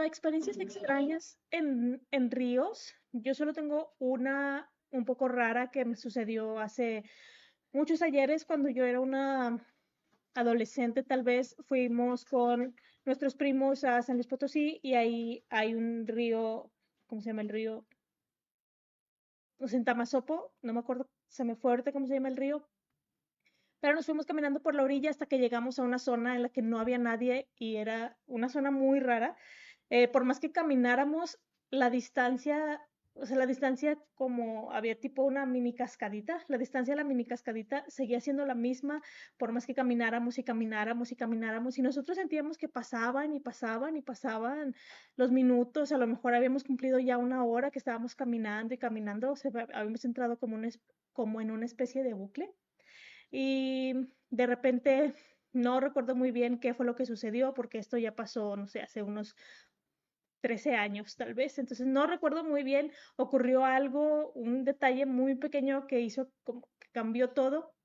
experiencias extrañas en ríos, yo solo tengo una un poco rara que me sucedió hace muchos ayeres cuando yo era una adolescente, tal vez fuimos con nuestros primos a San Luis Potosí y ahí hay un río, ¿cómo se llama el río? Pues en Tamazopo, no me acuerdo, se me fue ahorita cómo se llama el río, pero nos fuimos caminando por la orilla hasta que llegamos a una zona en la que no había nadie y era una zona muy rara. Por más que camináramos, la distancia, o sea, la distancia como había tipo una mini cascadita, la distancia de la mini cascadita seguía siendo la misma, por más que camináramos y camináramos y camináramos, y nosotros sentíamos que pasaban y pasaban y pasaban los minutos, a lo mejor habíamos cumplido ya una hora que estábamos caminando y caminando, habíamos entrado como, como en una especie de bucle. Y de repente no recuerdo muy bien qué fue lo que sucedió, porque esto ya pasó, no sé, hace unos 13 años tal vez. Entonces no recuerdo muy bien, ocurrió algo, un detalle muy pequeño que hizo como que cambió todo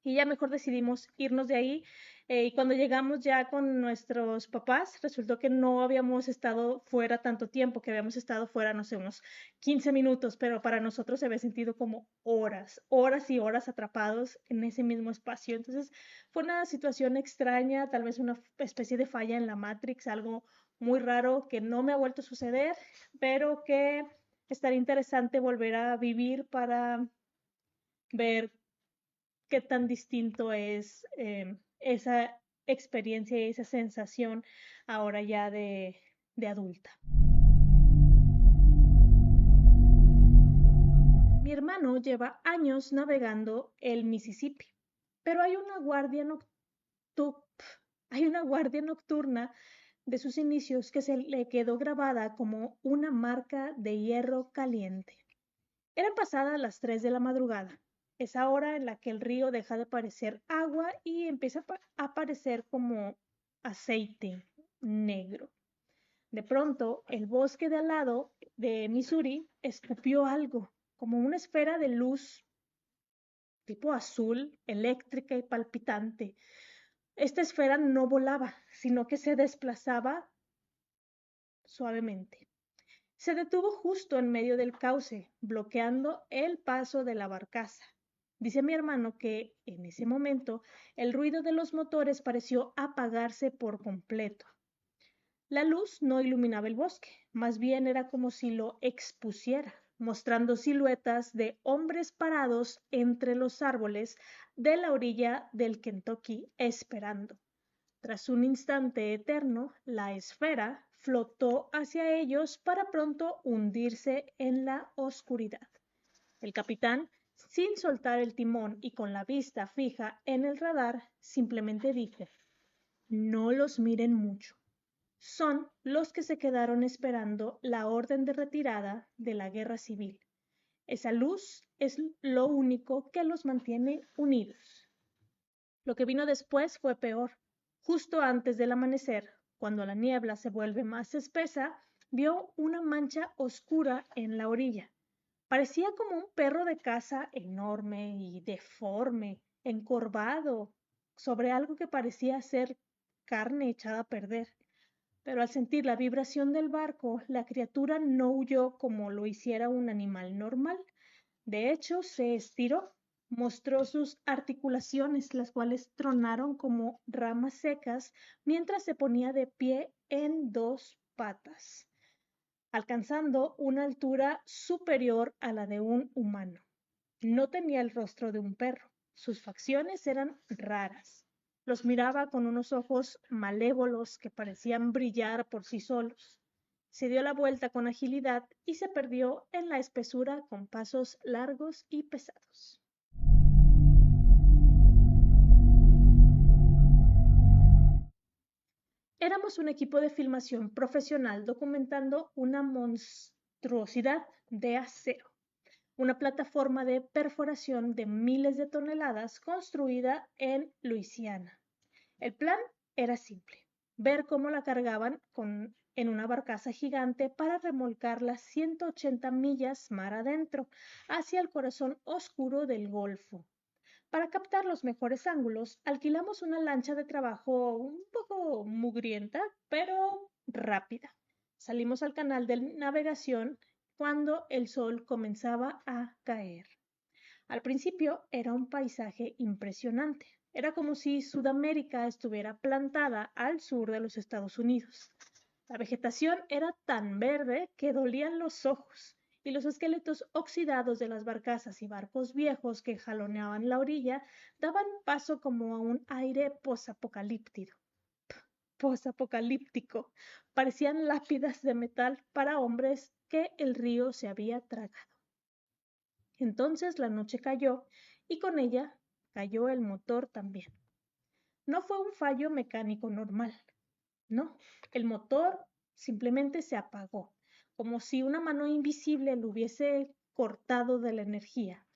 y ya mejor decidimos irnos de ahí. Y cuando llegamos ya con nuestros papás, resultó que no habíamos estado fuera tanto tiempo, que habíamos estado fuera, no sé, unos 15 minutos, pero para nosotros se había sentido como horas, horas y horas atrapados en ese mismo espacio. Entonces fue una situación extraña, tal vez una especie de falla en la Matrix, algo muy raro que no me ha vuelto a suceder, pero que estaría interesante volver a vivir para ver qué tan distinto es esa experiencia y esa sensación ahora ya de adulta. Mi hermano lleva años navegando el Mississippi, pero hay una guardia nocturna de sus inicios que se le quedó grabada como una marca de hierro caliente. Eran pasadas las 3 de la madrugada, esa hora en la que el río deja de parecer agua y empieza a parecer como aceite negro. De pronto, el bosque de al lado de Missouri escupió algo, como una esfera de luz tipo azul, eléctrica y palpitante. Esta esfera no volaba, sino que se desplazaba suavemente. Se detuvo justo en medio del cauce, bloqueando el paso de la barcaza. Dice mi hermano que en ese momento el ruido de los motores pareció apagarse por completo. La luz no iluminaba el bosque, más bien era como si lo expusiera, mostrando siluetas de hombres parados entre los árboles de la orilla del Kentucky esperando. Tras un instante eterno, la esfera flotó hacia ellos para pronto hundirse en la oscuridad. El capitán, sin soltar el timón y con la vista fija en el radar, simplemente dice, no los miren mucho. Son los que se quedaron esperando la orden de retirada de la guerra civil. Esa luz es lo único que los mantiene unidos. Lo que vino después fue peor. Justo antes del amanecer, cuando la niebla se vuelve más espesa, vio una mancha oscura en la orilla. Parecía como un perro de caza enorme y deforme, encorvado, sobre algo que parecía ser carne echada a perder. Pero al sentir la vibración del barco, la criatura no huyó como lo hiciera un animal normal. De hecho, se estiró, mostró sus articulaciones, las cuales tronaron como ramas secas, mientras se ponía de pie en dos patas, alcanzando una altura superior a la de un humano. No tenía el rostro de un perro, sus facciones eran raras. Los miraba con unos ojos malévolos que parecían brillar por sí solos. Se dio la vuelta con agilidad y se perdió en la espesura con pasos largos y pesados. Éramos un equipo de filmación profesional documentando una monstruosidad de acero, una plataforma de perforación de miles de toneladas construida en Luisiana. El plan era simple, ver cómo la cargaban en una barcaza gigante para remolcarla 180 millas mar adentro, hacia el corazón oscuro del Golfo. Para captar los mejores ángulos, alquilamos una lancha de trabajo un poco mugrienta, pero rápida. Salimos al canal de navegación cuando el sol comenzaba a caer. Al principio era un paisaje impresionante. Era como si Sudamérica estuviera plantada al sur de los Estados Unidos. La vegetación era tan verde que dolían los ojos y los esqueletos oxidados de las barcazas y barcos viejos que jaloneaban la orilla daban paso como a un aire posapocalíptico. Parecían lápidas de metal para hombres que el río se había tragado. Entonces la noche cayó y con ella cayó el motor también. No fue un fallo mecánico normal, no, el motor simplemente se apagó, como si una mano invisible lo hubiese cortado de la energía.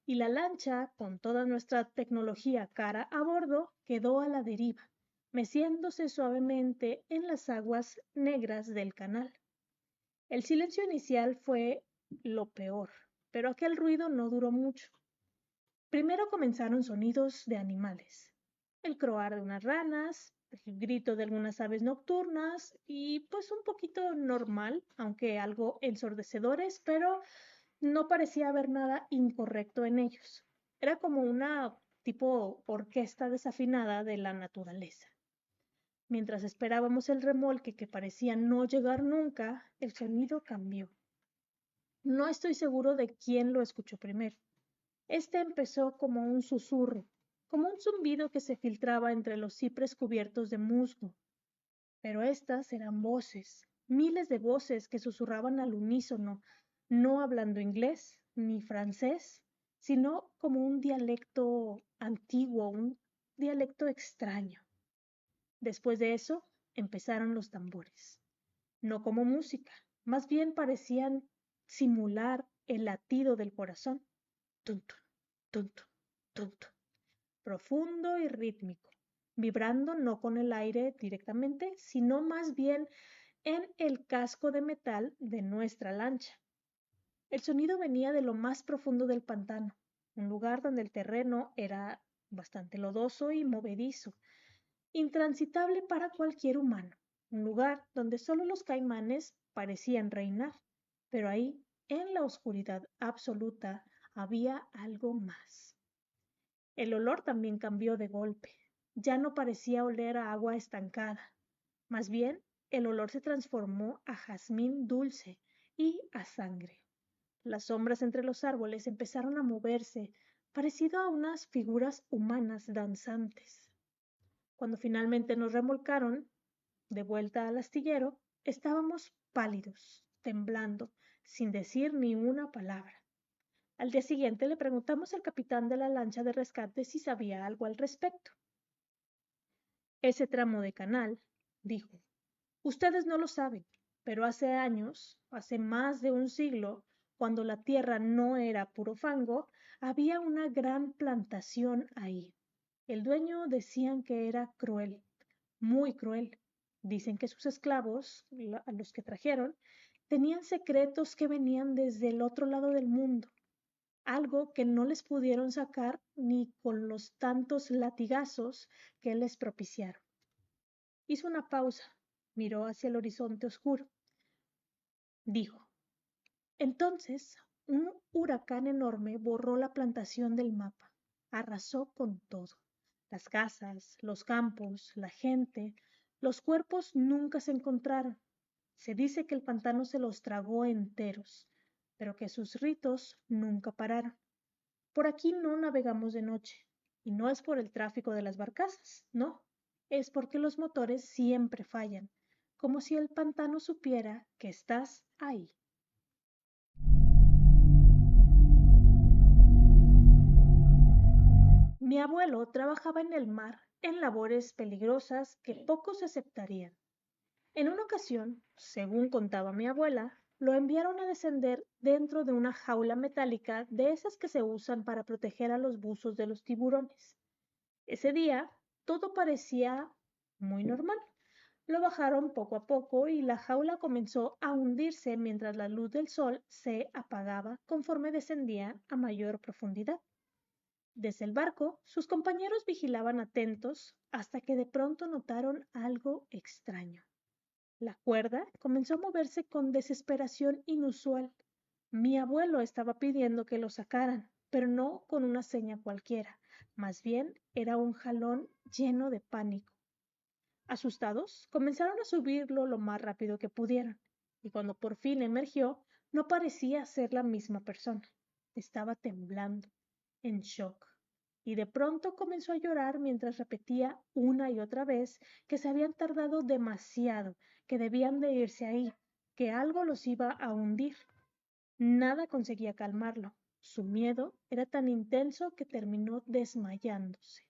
Y la lancha, con toda nuestra tecnología cara a bordo, quedó a la deriva, meciéndose suavemente en las aguas negras del canal. El silencio inicial fue lo peor, pero aquel ruido no duró mucho. Primero comenzaron sonidos de animales, el croar de unas ranas, el grito de algunas aves nocturnas y pues un poquito normal, aunque algo ensordecedores, pero no parecía haber nada incorrecto en ellos. Era como una tipo orquesta desafinada de la naturaleza. Mientras esperábamos el remolque que parecía no llegar nunca, el sonido cambió. No estoy seguro de quién lo escuchó primero. Este empezó como un susurro, como un zumbido que se filtraba entre los cipres cubiertos de musgo. Pero estas eran voces, miles de voces que susurraban al unísono, no hablando inglés ni francés, sino como un dialecto antiguo, un dialecto extraño. Después de eso, empezaron los tambores. No como música, más bien parecían simular el latido del corazón. Tuntun, tuntun, tuntun. Profundo y rítmico, vibrando no con el aire directamente, sino más bien en el casco de metal de nuestra lancha. El sonido venía de lo más profundo del pantano, un lugar donde el terreno era bastante lodoso y movedizo, intransitable para cualquier humano, un lugar donde solo los caimanes parecían reinar, pero ahí, en la oscuridad absoluta, había algo más. El olor también cambió de golpe. Ya no parecía oler a agua estancada. Más bien, el olor se transformó a jazmín dulce y a sangre. Las sombras entre los árboles empezaron a moverse, parecido a unas figuras humanas danzantes. Cuando finalmente nos remolcaron, de vuelta al astillero, estábamos pálidos, temblando, sin decir ni una palabra. Al día siguiente le preguntamos al capitán de la lancha de rescate si sabía algo al respecto. Ese tramo de canal, dijo, ustedes no lo saben, pero hace años, hace más de un siglo, cuando la tierra no era puro fango, había una gran plantación ahí. El dueño decían que era cruel, muy cruel. Dicen que sus esclavos, a los que trajeron, tenían secretos que venían desde el otro lado del mundo, algo que no les pudieron sacar ni con los tantos latigazos que les propiciaron. Hizo una pausa, miró hacia el horizonte oscuro. Dijo, entonces un huracán enorme borró la plantación del mapa, arrasó con todo. Las casas, los campos, la gente, los cuerpos nunca se encontraron. Se dice que el pantano se los tragó enteros, pero que sus ritos nunca pararon. Por aquí no navegamos de noche, y no es por el tráfico de las barcazas, no, es porque los motores siempre fallan, como si el pantano supiera que estás ahí. Mi abuelo trabajaba en el mar en labores peligrosas que pocos aceptarían. En una ocasión, según contaba mi abuela, lo enviaron a descender dentro de una jaula metálica de esas que se usan para proteger a los buzos de los tiburones. Ese día todo parecía muy normal. Lo bajaron poco a poco y la jaula comenzó a hundirse mientras la luz del sol se apagaba conforme descendía a mayor profundidad. Desde el barco, sus compañeros vigilaban atentos hasta que de pronto notaron algo extraño. La cuerda comenzó a moverse con desesperación inusual. Mi abuelo estaba pidiendo que lo sacaran, pero no con una seña cualquiera. Más bien era un jalón lleno de pánico. Asustados, comenzaron a subirlo lo más rápido que pudieron, y cuando por fin emergió, no parecía ser la misma persona. Estaba temblando, en shock, y de pronto comenzó a llorar mientras repetía una y otra vez que se habían tardado demasiado, que debían de irse ahí, que algo los iba a hundir. Nada conseguía calmarlo. Su miedo era tan intenso que terminó desmayándose.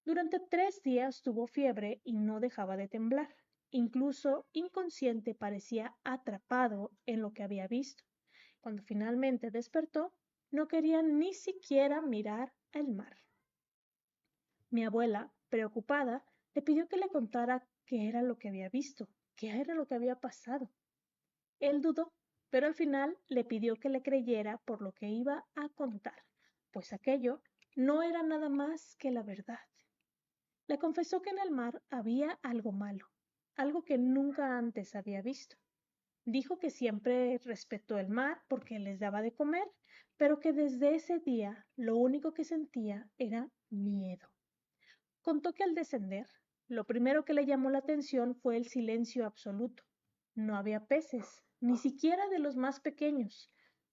Durante 3 días tuvo fiebre y no dejaba de temblar. Incluso inconsciente parecía atrapado en lo que había visto. Cuando finalmente despertó, no quería ni siquiera mirar al mar. Mi abuela, preocupada, le pidió que le contara qué era lo que había visto, qué era lo que había pasado. Él dudó, pero al final le pidió que le creyera por lo que iba a contar, pues aquello no era nada más que la verdad. Le confesó que en el mar había algo malo, algo que nunca antes había visto. Dijo que siempre respetó el mar porque les daba de comer, pero que desde ese día lo único que sentía era miedo. Contó que al descender, lo primero que le llamó la atención fue el silencio absoluto. No había peces, ni siquiera de los más pequeños.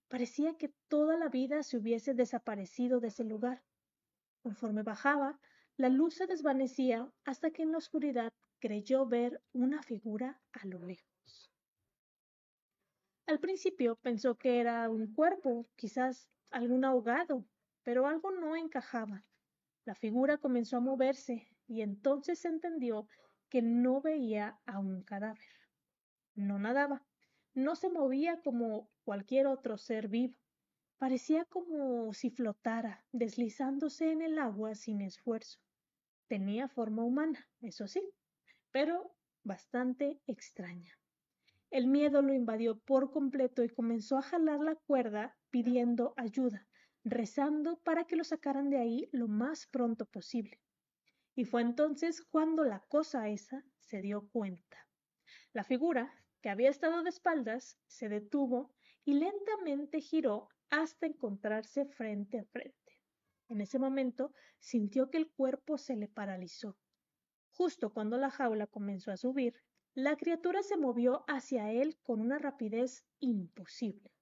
Parecía que toda la vida se hubiese desaparecido de ese lugar. Conforme bajaba, la luz se desvanecía hasta que en la oscuridad creyó ver una figura a lo lejos. Al principio pensó que era un cuerpo, quizás algún ahogado, pero algo no encajaba. La figura comenzó a moverse y entonces entendió que no veía a un cadáver. No nadaba, no se movía como cualquier otro ser vivo. Parecía como si flotara, deslizándose en el agua sin esfuerzo. Tenía forma humana, eso sí, pero bastante extraña. El miedo lo invadió por completo y comenzó a jalar la cuerda pidiendo ayuda, rezando para que lo sacaran de ahí lo más pronto posible. Y fue entonces cuando la cosa esa se dio cuenta. La figura, que había estado de espaldas, se detuvo y lentamente giró hasta encontrarse frente a frente. En ese momento sintió que el cuerpo se le paralizó. Justo cuando la jaula comenzó a subir, la criatura se movió hacia él con una rapidez imposible.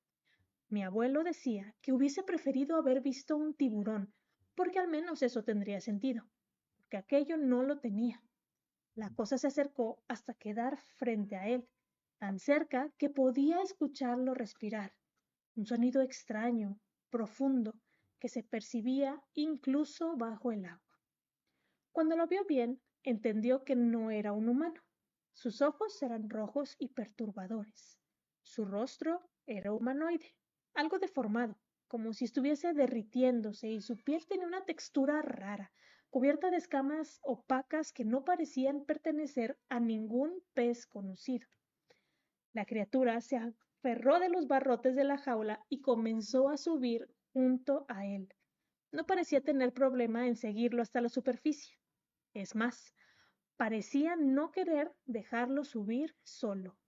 Mi abuelo decía que hubiese preferido haber visto un tiburón, porque al menos eso tendría sentido, porque aquello no lo tenía. La cosa se acercó hasta quedar frente a él, tan cerca que podía escucharlo respirar, un sonido extraño, profundo, que se percibía incluso bajo el agua. Cuando lo vio bien, entendió que no era un humano. Sus ojos eran rojos y perturbadores. Su rostro era humanoide, algo deformado, como si estuviese derritiéndose, y su piel tenía una textura rara, cubierta de escamas opacas que no parecían pertenecer a ningún pez conocido. La criatura se aferró de los barrotes de la jaula y comenzó a subir junto a él. No parecía tener problema en seguirlo hasta la superficie. Es más, parecía no querer dejarlo subir solo.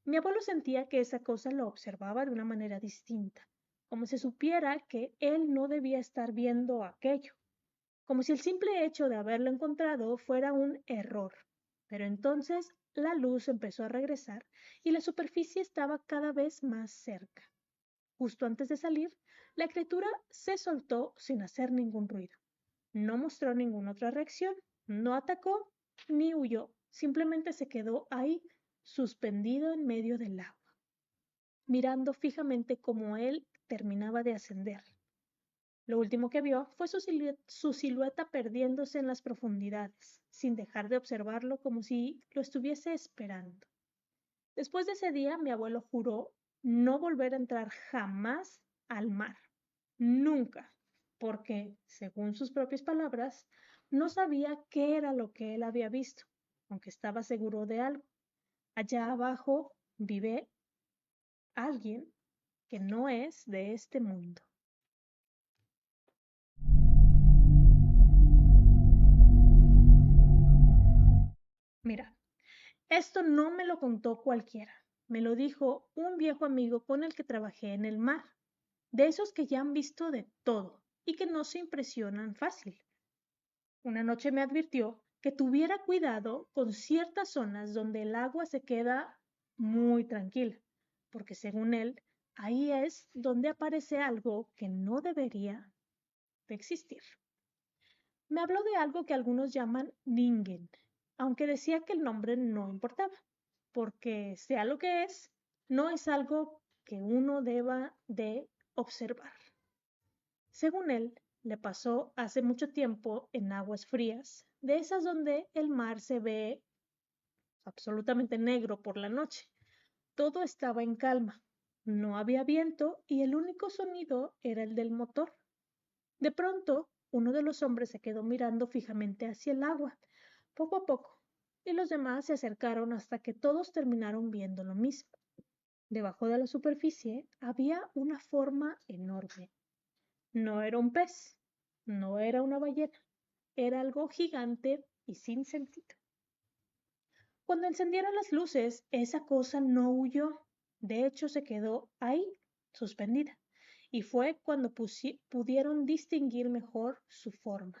Mi abuelo sentía que esa cosa lo observaba de una manera distinta, como si supiera que él no debía estar viendo aquello, como si el simple hecho de haberlo encontrado fuera un error. Pero entonces la luz empezó a regresar y la superficie estaba cada vez más cerca. Justo antes de salir, la criatura se soltó sin hacer ningún ruido. No mostró ninguna otra reacción, no atacó ni huyó, simplemente se quedó ahí, suspendido en medio del agua, mirando fijamente cómo él terminaba de ascender. Lo último que vio fue su silueta perdiéndose en las profundidades, sin dejar de observarlo como si lo estuviese esperando. Después de ese día, mi abuelo juró no volver a entrar jamás al mar. Nunca, porque, según sus propias palabras, no sabía qué era lo que él había visto, aunque estaba seguro de algo. Allá abajo vive alguien que no es de este mundo. Mira, Esto no me lo contó cualquiera, me lo dijo un viejo amigo con el que trabajé en el mar, de esos que ya han visto de todo y que no se impresionan fácil. Una noche me advirtió que tuviera cuidado con ciertas zonas donde el agua se queda muy tranquila, porque según él, ahí es donde aparece algo que no debería de existir. Me habló de algo que algunos llaman Ningen, aunque decía que el nombre no importaba, porque sea lo que es, no es algo que uno deba de observar. Según él, le pasó hace mucho tiempo en aguas frías, de esas donde el mar se ve absolutamente negro por la noche. Todo estaba en calma, no había viento y el único sonido era el del motor. De pronto, uno de los hombres se quedó mirando fijamente hacia el agua, poco a poco, y los demás se acercaron hasta que todos terminaron viendo lo mismo. Debajo de la superficie había una forma enorme. No era un pez, no era una ballena, era algo gigante y sin sentido. Cuando encendieron las luces, esa cosa no huyó. De hecho, se quedó ahí, suspendida. Y fue cuando pudieron distinguir mejor su forma.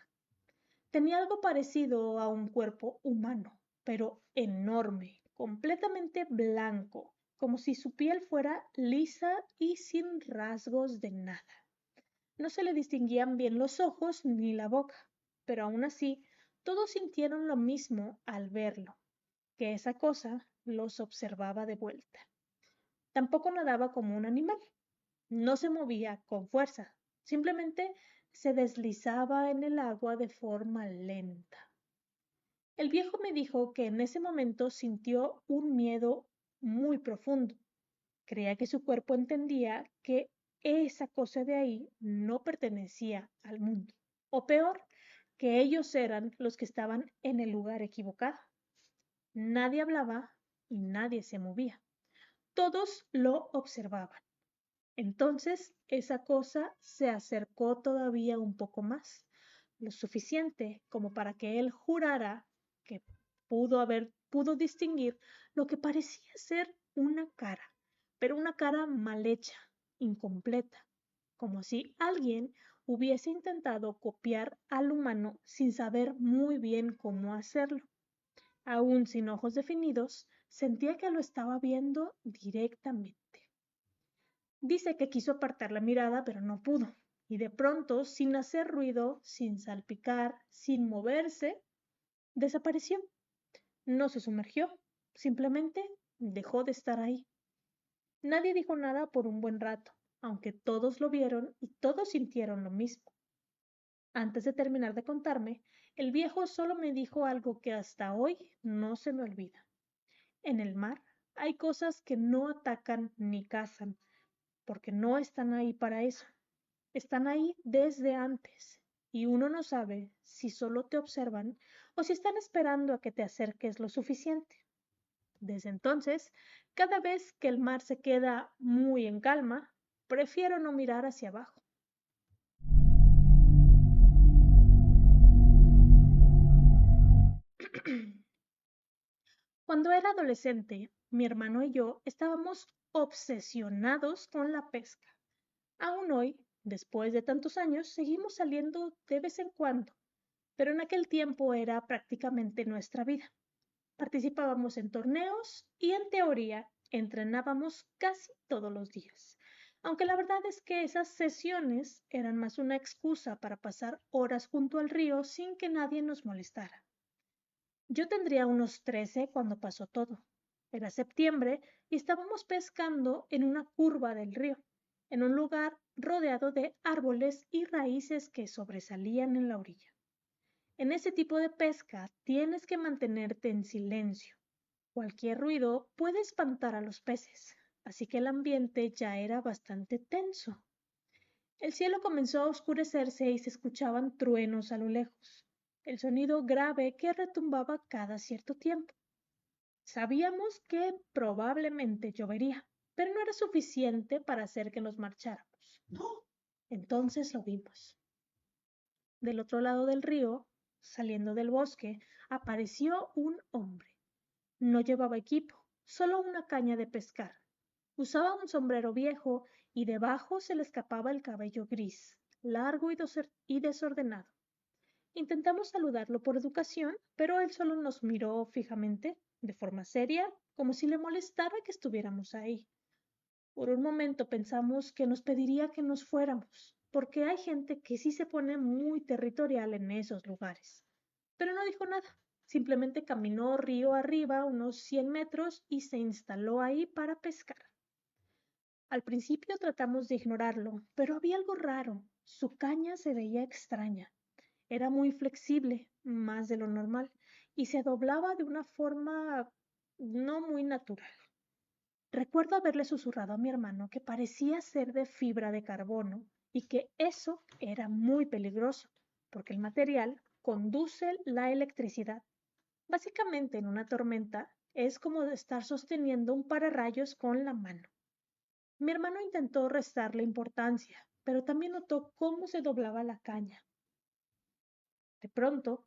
Tenía algo parecido a un cuerpo humano, pero enorme, completamente blanco, como si su piel fuera lisa y sin rasgos de nada. No se le distinguían bien los ojos ni la boca, pero aún así todos sintieron lo mismo al verlo, que esa cosa los observaba de vuelta. Tampoco nadaba como un animal, no se movía con fuerza, simplemente se deslizaba en el agua de forma lenta. El viejo me dijo que en ese momento sintió un miedo muy profundo. Creía que su cuerpo entendía que esa cosa de ahí no pertenecía al mundo. O peor, que ellos eran los que estaban en el lugar equivocado. Nadie hablaba y nadie se movía. Todos lo observaban. Entonces esa cosa se acercó todavía un poco más, lo suficiente como para que él jurara que pudo distinguir lo que parecía ser una cara, pero una cara mal hecha, incompleta, como si alguien hubiese intentado copiar al humano sin saber muy bien cómo hacerlo. Aún sin ojos definidos, sentía que lo estaba viendo directamente. Dice que quiso apartar la mirada, pero no pudo. Y de pronto, sin hacer ruido, sin salpicar, sin moverse, desapareció. No se sumergió, simplemente dejó de estar ahí. Nadie dijo nada por un buen rato, aunque todos lo vieron y todos sintieron lo mismo. Antes de terminar de contarme, el viejo solo me dijo algo que hasta hoy no se me olvida. En el mar hay cosas que no atacan ni cazan, porque no están ahí para eso. Están ahí desde antes y uno no sabe si solo te observan o si están esperando a que te acerques lo suficiente. Desde entonces, cada vez que el mar se queda muy en calma, prefiero no mirar hacia abajo. Cuando era adolescente, mi hermano y yo estábamos obsesionados con la pesca. Aún hoy, después de tantos años, seguimos saliendo de vez en cuando, pero en aquel tiempo era prácticamente nuestra vida. Participábamos en torneos y en teoría entrenábamos casi todos los días, aunque la verdad es que esas sesiones eran más una excusa para pasar horas junto al río sin que nadie nos molestara. Yo tendría unos 13 cuando pasó todo. Era septiembre y estábamos pescando en una curva del río, en un lugar rodeado de árboles y raíces que sobresalían en la orilla. En ese tipo de pesca tienes que mantenerte en silencio. Cualquier ruido puede espantar a los peces, así que el ambiente ya era bastante tenso. El cielo comenzó a oscurecerse y se escuchaban truenos a lo lejos, el sonido grave que retumbaba cada cierto tiempo. Sabíamos que probablemente llovería, pero no era suficiente para hacer que nos marcháramos. Entonces lo vimos. Del otro lado del río, saliendo del bosque, apareció un hombre. No llevaba equipo, solo una caña de pescar. Usaba un sombrero viejo y debajo se le escapaba el cabello gris, largo y desordenado. Intentamos saludarlo por educación, pero él solo nos miró fijamente, de forma seria, como si le molestara que estuviéramos ahí. Por un momento pensamos que nos pediría que nos fuéramos, porque hay gente que sí se pone muy territorial en esos lugares. Pero no dijo nada, simplemente caminó río arriba unos 100 metros y se instaló ahí para pescar. Al principio tratamos de ignorarlo, pero había algo raro. Su caña se veía extraña. Era muy flexible, más de lo normal, y se doblaba de una forma no muy natural. Recuerdo haberle susurrado a mi hermano que parecía ser de fibra de carbono y que eso era muy peligroso, porque el material conduce la electricidad. Básicamente, en una tormenta es como estar sosteniendo un pararrayos con la mano. Mi hermano intentó restarle importancia, pero también notó cómo se doblaba la caña. De pronto,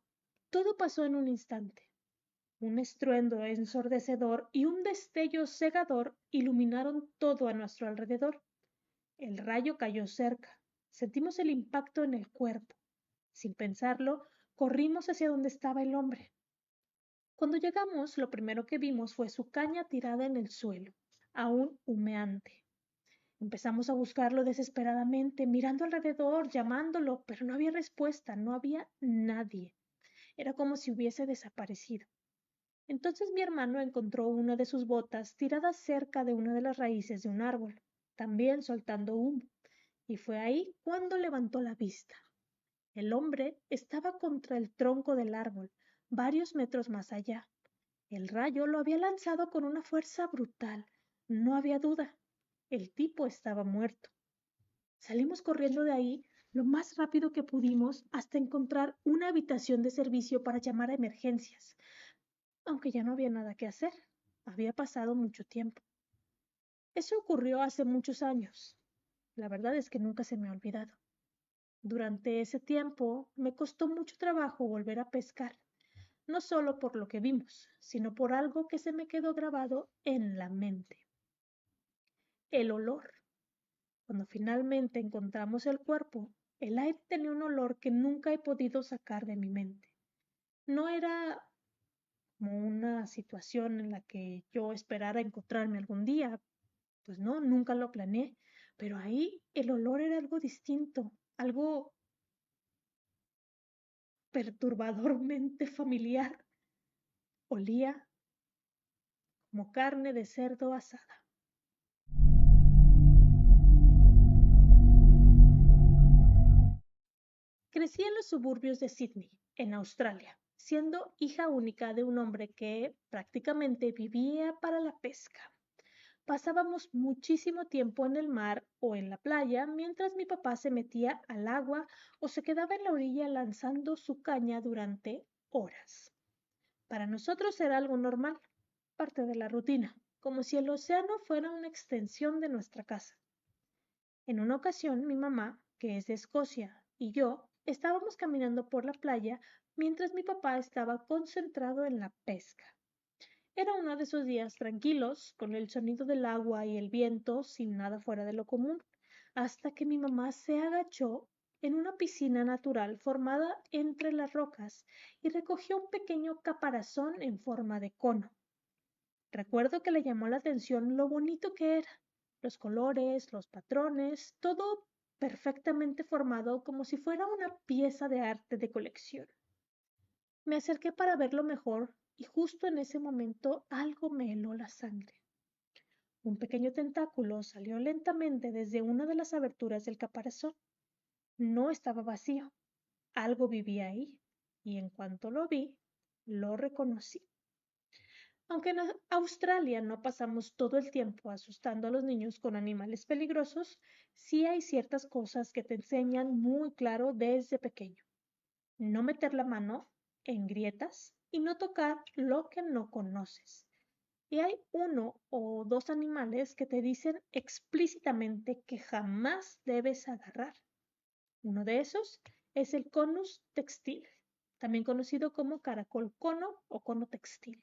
todo pasó en un instante. Un estruendo ensordecedor y un destello cegador iluminaron todo a nuestro alrededor. El rayo cayó cerca. Sentimos el impacto en el cuerpo. Sin pensarlo, corrimos hacia donde estaba el hombre. Cuando llegamos, lo primero que vimos fue su caña tirada en el suelo, aún humeante. Empezamos a buscarlo desesperadamente, mirando alrededor, llamándolo, pero no había respuesta, no había nadie. Era como si hubiese desaparecido. Entonces mi hermano encontró una de sus botas tirada cerca de una de las raíces de un árbol, también soltando humo, y fue ahí cuando levantó la vista. El hombre estaba contra el tronco del árbol, varios metros más allá. El rayo lo había lanzado con una fuerza brutal. No había duda. El tipo estaba muerto. Salimos corriendo de ahí lo más rápido que pudimos hasta encontrar una habitación de servicio para llamar a emergencias, aunque ya no había nada que hacer. Había pasado mucho tiempo. Eso ocurrió hace muchos años. La verdad es que nunca se me ha olvidado. Durante ese tiempo me costó mucho trabajo volver a pescar, no solo por lo que vimos, sino por algo que se me quedó grabado en la mente. El olor. Cuando finalmente encontramos el cuerpo, el aire tenía un olor que nunca he podido sacar de mi mente. No era como una situación en la que yo esperara encontrarme algún día, pues no, nunca lo planeé, pero ahí el olor era algo distinto, algo perturbadormente familiar. Olía como carne de cerdo asada. Crecí en los suburbios de Sydney, en Australia, siendo hija única de un hombre que prácticamente vivía para la pesca. Pasábamos muchísimo tiempo en el mar o en la playa mientras mi papá se metía al agua o se quedaba en la orilla lanzando su caña durante horas. Para nosotros era algo normal, parte de la rutina, como si el océano fuera una extensión de nuestra casa. En una ocasión, mi mamá, que es de Escocia, y yo estábamos caminando por la playa mientras mi papá estaba concentrado en la pesca. Era uno de esos días tranquilos, con el sonido del agua y el viento, sin nada fuera de lo común, hasta que mi mamá se agachó en una piscina natural formada entre las rocas y recogió un pequeño caparazón en forma de cono. Recuerdo que le llamó la atención lo bonito que era, los colores, los patrones, todo perfectamente formado como si fuera una pieza de arte de colección. Me acerqué para verlo mejor y justo en ese momento algo me heló la sangre. Un pequeño tentáculo salió lentamente desde una de las aberturas del caparazón. No estaba vacío, algo vivía ahí, y en cuanto lo vi, lo reconocí. Aunque en Australia no pasamos todo el tiempo asustando a los niños con animales peligrosos, sí hay ciertas cosas que te enseñan muy claro desde pequeño. No meter la mano en grietas y no tocar lo que no conoces. Y hay uno o dos animales que te dicen explícitamente que jamás debes agarrar. Uno de esos es el conus textil, también conocido como caracol cono o cono textil.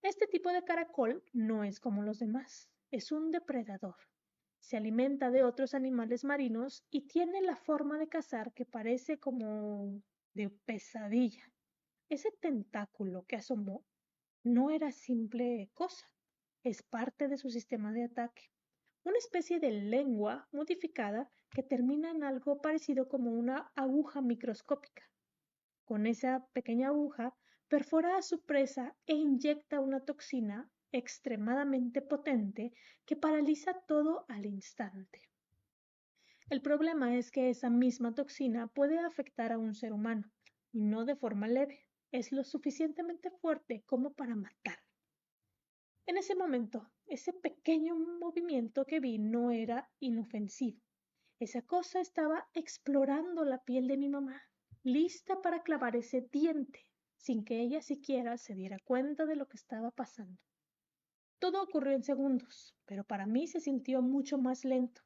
Este tipo de caracol no es como los demás, es un depredador. Se alimenta de otros animales marinos y tiene la forma de cazar que parece como de pesadilla. Ese tentáculo que asomó no era simple cosa, es parte de su sistema de ataque, una especie de lengua modificada que termina en algo parecido como una aguja microscópica. Con esa pequeña aguja perfora a su presa e inyecta una toxina extremadamente potente que paraliza todo al instante. El problema es que esa misma toxina puede afectar a un ser humano, y no de forma leve. Es lo suficientemente fuerte como para matar. En ese momento, ese pequeño movimiento que vi no era inofensivo. Esa cosa estaba explorando la piel de mi mamá, lista para clavar ese diente, sin que ella siquiera se diera cuenta de lo que estaba pasando. Todo ocurrió en segundos, pero para mí se sintió mucho más lento.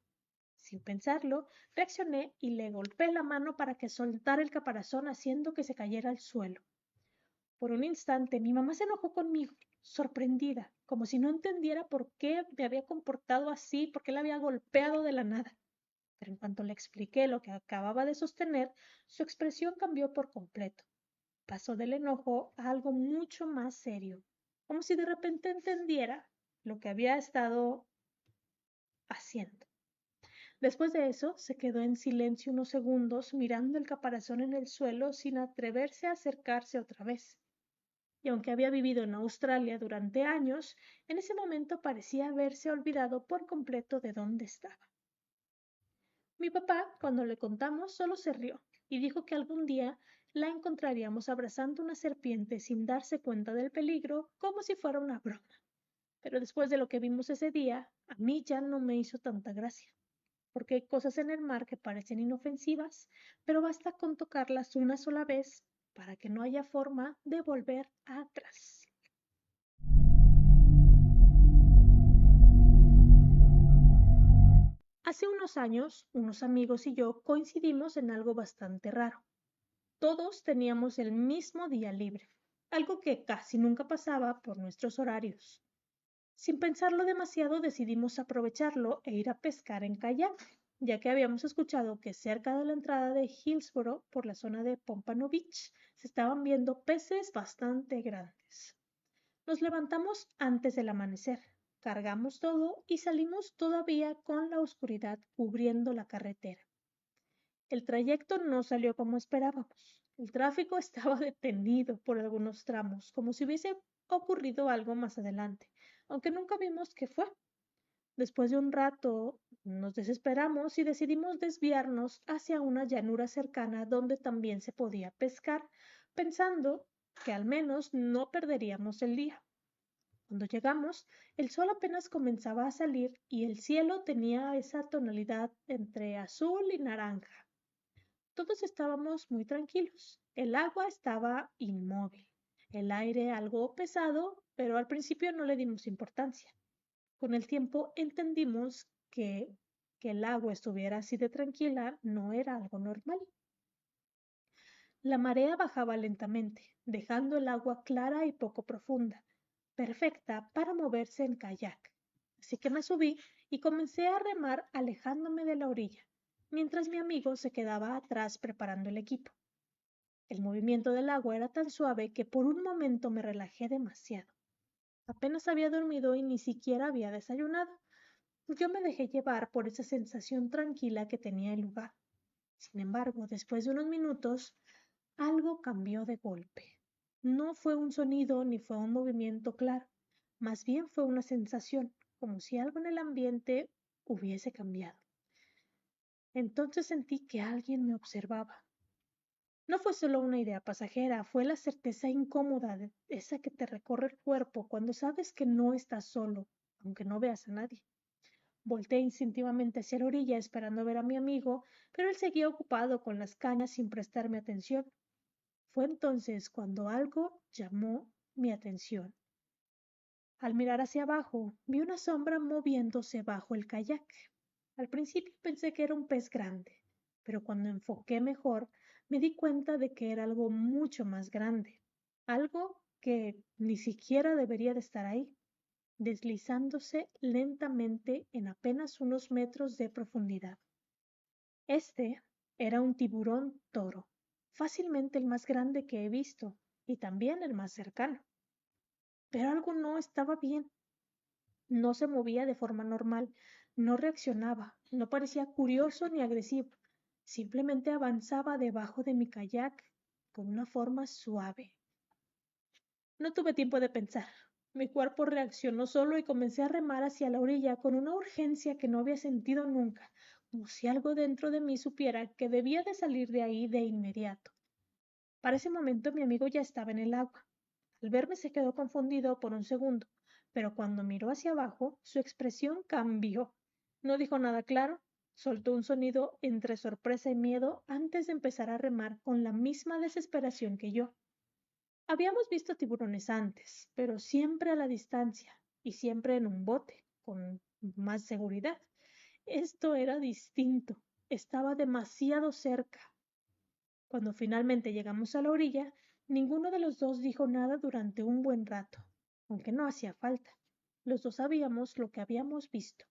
Sin pensarlo, reaccioné y le golpeé la mano para que soltara el caparazón haciendo que se cayera al suelo. Por un instante mi mamá se enojó conmigo, sorprendida, como si no entendiera por qué me había comportado así, por qué la había golpeado de la nada. Pero en cuanto le expliqué lo que acababa de sostener, su expresión cambió por completo. Pasó del enojo a algo mucho más serio, como si de repente entendiera lo que había estado haciendo. Después de eso, se quedó en silencio unos segundos mirando el caparazón en el suelo sin atreverse a acercarse otra vez. Y aunque había vivido en Australia durante años, en ese momento parecía haberse olvidado por completo de dónde estaba. Mi papá, cuando le contamos, solo se rió y dijo que algún día la encontraríamos abrazando una serpiente sin darse cuenta del peligro, como si fuera una broma. Pero después de lo que vimos ese día, a mí ya no me hizo tanta gracia, porque hay cosas en el mar que parecen inofensivas, pero basta con tocarlas una sola vez para que no haya forma de volver atrás. Hace unos años, unos amigos y yo coincidimos en algo bastante raro. Todos teníamos el mismo día libre, algo que casi nunca pasaba por nuestros horarios. Sin pensarlo demasiado, decidimos aprovecharlo e ir a pescar en kayak, ya que habíamos escuchado que cerca de la entrada de Hillsborough, por la zona de Pompano Beach, se estaban viendo peces bastante grandes. Nos levantamos antes del amanecer, cargamos todo y salimos todavía con la oscuridad cubriendo la carretera. El trayecto no salió como esperábamos. El tráfico estaba detenido por algunos tramos, como si hubiese ocurrido algo más adelante, aunque nunca vimos qué fue. Después de un rato nos desesperamos y decidimos desviarnos hacia una llanura cercana donde también se podía pescar, pensando que al menos no perderíamos el día. Cuando llegamos, el sol apenas comenzaba a salir y el cielo tenía esa tonalidad entre azul y naranja. Todos estábamos muy tranquilos. El agua estaba inmóvil, el aire algo pesado, pero al principio no le dimos importancia. Con el tiempo entendimos que el agua estuviera así de tranquila no era algo normal. La marea bajaba lentamente, dejando el agua clara y poco profunda, perfecta para moverse en kayak. Así que me subí y comencé a remar alejándome de la orilla, mientras mi amigo se quedaba atrás preparando el equipo. El movimiento del agua era tan suave que por un momento me relajé demasiado. Apenas había dormido y ni siquiera había desayunado. Yo me dejé llevar por esa sensación tranquila que tenía el lugar. Sin embargo, después de unos minutos, algo cambió de golpe. No fue un sonido ni fue un movimiento claro, más bien fue una sensación, como si algo en el ambiente hubiese cambiado. Entonces sentí que alguien me observaba. No fue solo una idea pasajera, fue la certeza incómoda, esa que te recorre el cuerpo cuando sabes que no estás solo, aunque no veas a nadie. Volté instintivamente hacia la orilla esperando ver a mi amigo, pero él seguía ocupado con las cañas sin prestarme atención. Fue entonces cuando algo llamó mi atención. Al mirar hacia abajo, vi una sombra moviéndose bajo el kayak. Al principio pensé que era un pez grande, pero cuando enfoqué mejor, me di cuenta de que era algo mucho más grande, algo que ni siquiera debería de estar ahí, deslizándose lentamente en apenas unos metros de profundidad. Este era un tiburón toro, fácilmente el más grande que he visto y también el más cercano. Pero algo no estaba bien. No se movía de forma normal, no reaccionaba, no parecía curioso ni agresivo. Simplemente avanzaba debajo de mi kayak con una forma suave. No tuve tiempo de pensar. Mi cuerpo reaccionó solo y comencé a remar hacia la orilla con una urgencia que no había sentido nunca, como si algo dentro de mí supiera que debía de salir de ahí de inmediato. Para ese momento mi amigo ya estaba en el agua. Al verme se quedó confundido por un segundo, pero cuando miró hacia abajo, su expresión cambió. No dijo nada claro, soltó un sonido entre sorpresa y miedo antes de empezar a remar con la misma desesperación que yo. Habíamos visto tiburones antes, pero siempre a la distancia y siempre en un bote, con más seguridad. Esto era distinto, estaba demasiado cerca. Cuando finalmente llegamos a la orilla, ninguno de los dos dijo nada durante un buen rato, aunque no hacía falta. Los dos sabíamos lo que habíamos visto.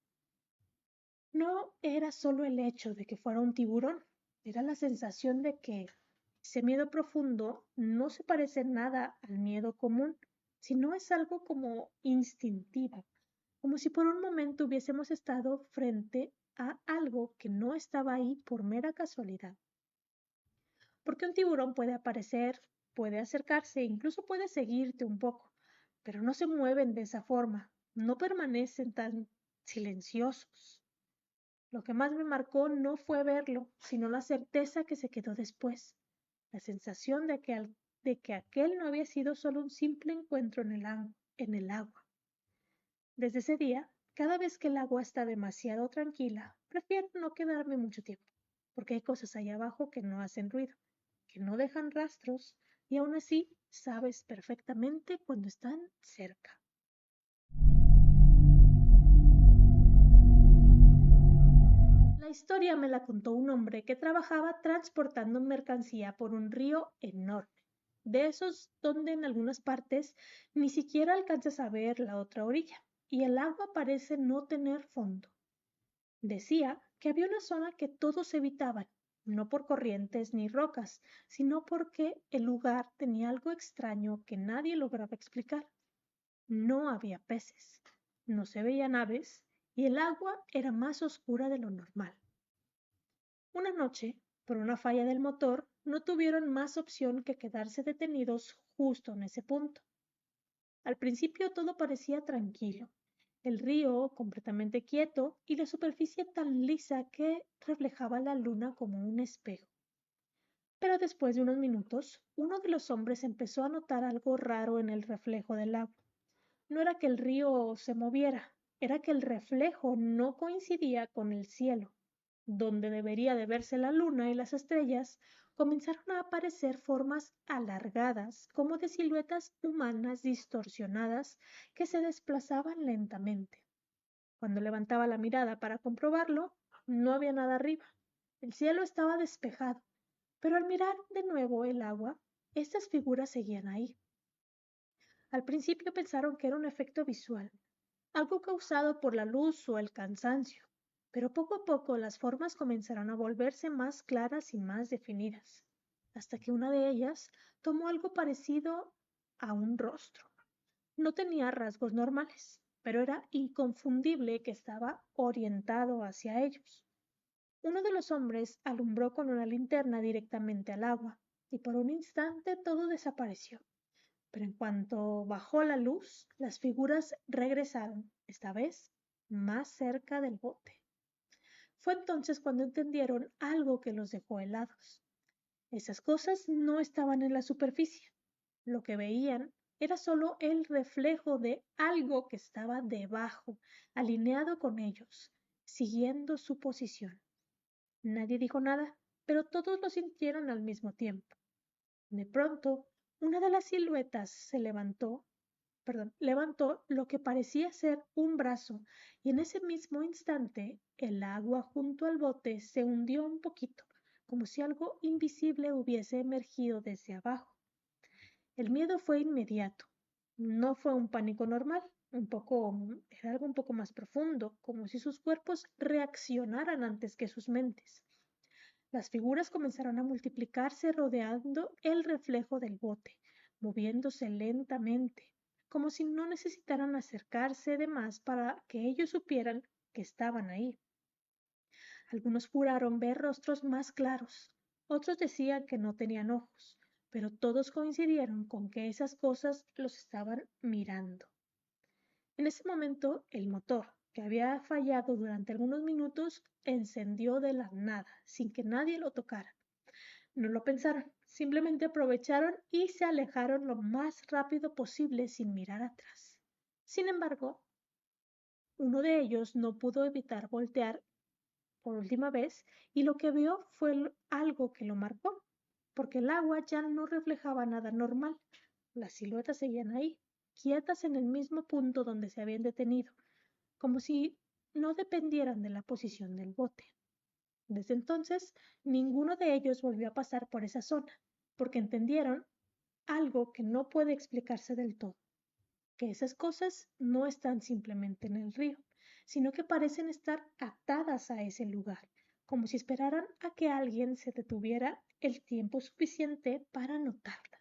No era solo el hecho de que fuera un tiburón, era la sensación de que ese miedo profundo no se parece en nada al miedo común, sino es algo como instintivo, como si por un momento hubiésemos estado frente a algo que no estaba ahí por mera casualidad. Porque un tiburón puede aparecer, puede acercarse, incluso puede seguirte un poco, pero no se mueven de esa forma, no permanecen tan silenciosos. Lo que más me marcó no fue verlo, sino la certeza que se quedó después, la sensación de que aquel no había sido solo un simple encuentro en el agua. Desde ese día, cada vez que el agua está demasiado tranquila, prefiero no quedarme mucho tiempo, porque hay cosas allá abajo que no hacen ruido, que no dejan rastros y aún así sabes perfectamente cuando están cerca. La historia me la contó un hombre que trabajaba transportando mercancía por un río enorme, de esos donde en algunas partes ni siquiera alcanzas a ver la otra orilla y el agua parece no tener fondo. Decía que había una zona que todos evitaban, no por corrientes ni rocas, sino porque el lugar tenía algo extraño que nadie lograba explicar. No había peces, no se veían aves y el agua era más oscura de lo normal. Una noche, por una falla del motor, no tuvieron más opción que quedarse detenidos justo en ese punto. Al principio todo parecía tranquilo, el río completamente quieto y la superficie tan lisa que reflejaba la luna como un espejo. Pero después de unos minutos, uno de los hombres empezó a notar algo raro en el reflejo del agua. No era que el río se moviera, era que el reflejo no coincidía con el cielo. Donde debería de verse la luna y las estrellas, comenzaron a aparecer formas alargadas, como de siluetas humanas distorsionadas que se desplazaban lentamente. Cuando levantaba la mirada para comprobarlo, no había nada arriba. El cielo estaba despejado, pero al mirar de nuevo el agua, estas figuras seguían ahí. Al principio pensaron que era un efecto visual, algo causado por la luz o el cansancio, pero poco a poco las formas comenzaron a volverse más claras y más definidas, hasta que una de ellas tomó algo parecido a un rostro. No tenía rasgos normales, pero era inconfundible que estaba orientado hacia ellos. Uno de los hombres alumbró con una linterna directamente al agua, y por un instante todo desapareció. Pero en cuanto bajó la luz, las figuras regresaron, esta vez más cerca del bote. Fue entonces cuando entendieron algo que los dejó helados. Esas cosas no estaban en la superficie. Lo que veían era solo el reflejo de algo que estaba debajo, alineado con ellos, siguiendo su posición. Nadie dijo nada, pero todos lo sintieron al mismo tiempo. De pronto, una de las siluetas levantó lo que parecía ser un brazo, y en ese mismo instante el agua junto al bote se hundió un poquito, como si algo invisible hubiese emergido desde abajo. El miedo fue inmediato, No fue un pánico normal, era algo un poco más profundo, como si sus cuerpos reaccionaran antes que sus mentes. Las figuras comenzaron a multiplicarse rodeando el reflejo del bote, moviéndose lentamente, como si no necesitaran acercarse de más para que ellos supieran que estaban ahí. Algunos juraron ver rostros más claros, otros decían que no tenían ojos, pero todos coincidieron con que esas cosas los estaban mirando. En ese momento, el motor, que había fallado durante algunos minutos, encendió de la nada, sin que nadie lo tocara. No lo pensaron, simplemente aprovecharon y se alejaron lo más rápido posible sin mirar atrás. Sin embargo, uno de ellos no pudo evitar voltear por última vez y lo que vio fue algo que lo marcó, porque el agua ya no reflejaba nada normal. Las siluetas seguían ahí, quietas en el mismo punto donde se habían detenido, como si no dependieran de la posición del bote. Desde entonces, ninguno de ellos volvió a pasar por esa zona, porque entendieron algo que no puede explicarse del todo, que esas cosas no están simplemente en el río, sino que parecen estar atadas a ese lugar, como si esperaran a que alguien se detuviera el tiempo suficiente para notarlas.